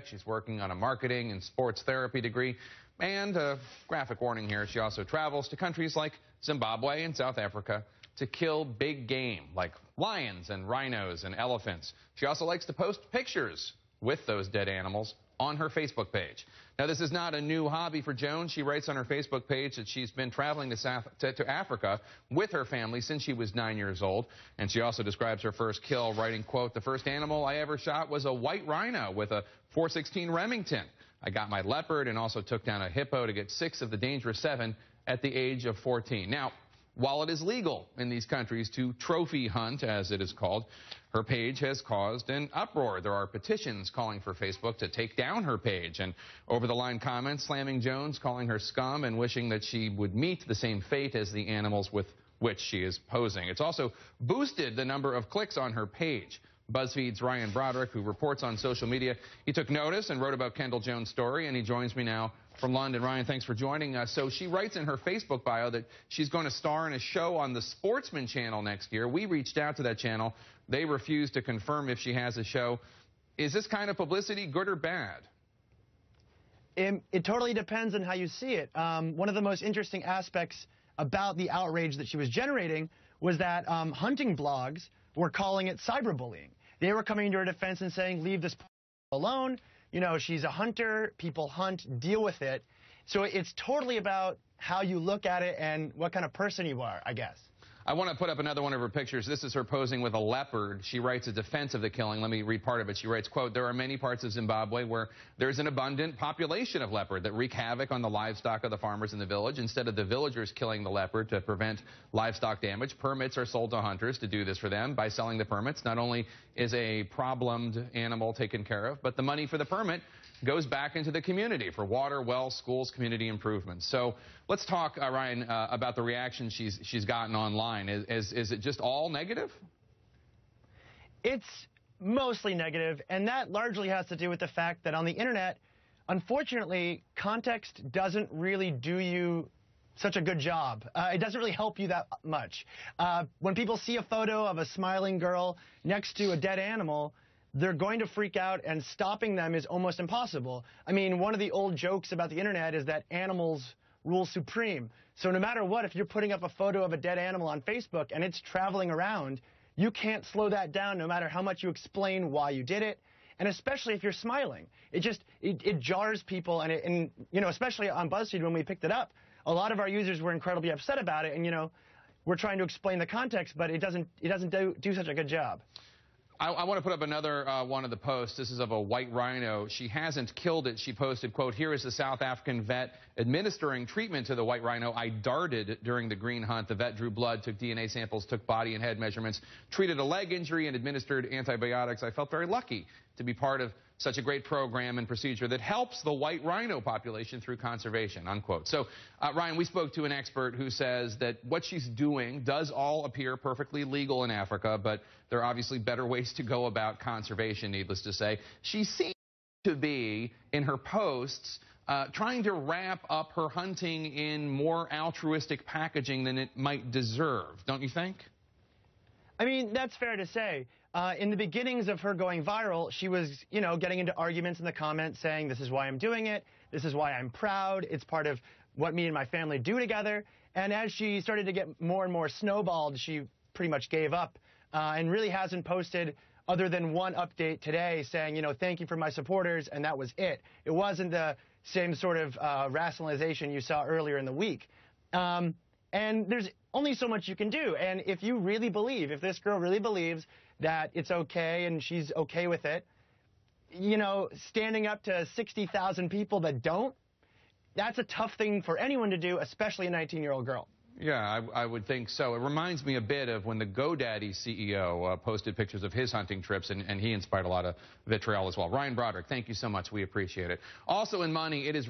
She's working on a marketing and sports therapy degree. And a graphic warning here, she also travels to countries like Zimbabwe and South Africa to kill big game like lions and rhinos and elephants. She also likes to post pictures with those dead animals on her Facebook page. Now, this is not a new hobby for Joan. She writes on her Facebook page that she's been traveling to Africa with her family since she was 9 years old. And she also describes her first kill, writing, quote, "The first animal I ever shot was a white rhino with a .416 Remington. I got my leopard and also took down a hippo to get 6 of the dangerous 7 at the age of 14. Now, while it is legal in these countries to trophy hunt, as it is called, her page has caused an uproar. There are petitions calling for Facebook to take down her page, and over-the-line comments slamming Jones, calling her scum, and wishing that she would meet the same fate as the animals with which she is posing. It's also boosted the number of clicks on her page. BuzzFeed's Broderick, who reports on social media, he took notice and wrote about Kendall Jones' story, and he joins me now from London. Ryan, thanks for joining us. So she writes in her Facebook bio that she's going to star in a show on the Sportsman channel next year. We reached out to that channel. They refused to confirm if she has a show. Is this kind of publicity good or bad? It totally depends on how you see it. One of the most interesting aspects about the outrage that she was generating was that hunting blogs were calling it cyberbullying. They were coming to her defense and saying, leave this alone. You know, she's a hunter. People hunt. Deal with it. So it's totally about how you look at it and what kind of person you are, I guess. I want to put up another one of her pictures. This is her posing with a leopard. She writes a defense of the killing. Let me read part of it. She writes, quote, "There are many parts of Zimbabwe where there's an abundant population of leopard that wreak havoc on the livestock of the farmers in the village. Instead of the villagers killing the leopard to prevent livestock damage, permits are sold to hunters to do this for them. By selling the permits, not only is a problemed animal taken care of, but the money for the permit goes back into the community for water, wells, schools, community improvements." So let's talk, Ryan, about the reaction she's gotten online. Is it just all negative? It's mostly negative, and that largely has to do with the fact that on the internet, unfortunately, context doesn't really do you such a good job. It doesn't really help you that much. When people see a photo of a smiling girl next to a dead animal, they're going to freak out, and stopping them is almost impossible. I mean, one of the old jokes about the internet is that animals rule supreme. So no matter what, if you're putting up a photo of a dead animal on Facebook and it's traveling around, you can't slow that down no matter how much you explain why you did it, and especially if you're smiling. It jars people, and you know, especially on BuzzFeed when we picked it up, a lot of our users were incredibly upset about it, and you know, we're trying to explain the context, but it doesn't do such a good job. I want to put up another one of the posts. This is of a white rhino. She hasn't killed it. She posted, quote, "Here is the South African vet administering treatment to the white rhino. I darted during the green hunt. The vet drew blood, took DNA samples, took body and head measurements, treated a leg injury, and administered antibiotics. I felt very lucky to be part of such a great program and procedure that helps the white rhino population through conservation," unquote. So, Ryan, we spoke to an expert who says that what she's doing does all appear perfectly legal in Africa, but there are obviously better ways to go about conservation, needless to say. She seems to be, in her posts, trying to wrap up her hunting in more altruistic packaging than it might deserve, don't you think? I mean, that's fair to say. In the beginnings of her going viral, she was, you know, getting into arguments in the comments saying, this is why I'm doing it, this is why I'm proud, it's part of what me and my family do together. And as she started to get more and more snowballed, she pretty much gave up and really hasn't posted other than one update today saying, you know, thank you for my supporters, and that was it. It wasn't the same sort of rationalization you saw earlier in the week. And there's only so much you can do. And if you really believe, if this girl really believes that it's okay and she's okay with it, you know, standing up to 60,000 people that don't, that's a tough thing for anyone to do, especially a 19-year-old girl. Yeah, I would think so. It reminds me a bit of when the GoDaddy CEO posted pictures of his hunting trips, and he inspired a lot of vitriol as well. Ryan Broderick, thank you so much. We appreciate it. Also in money, it is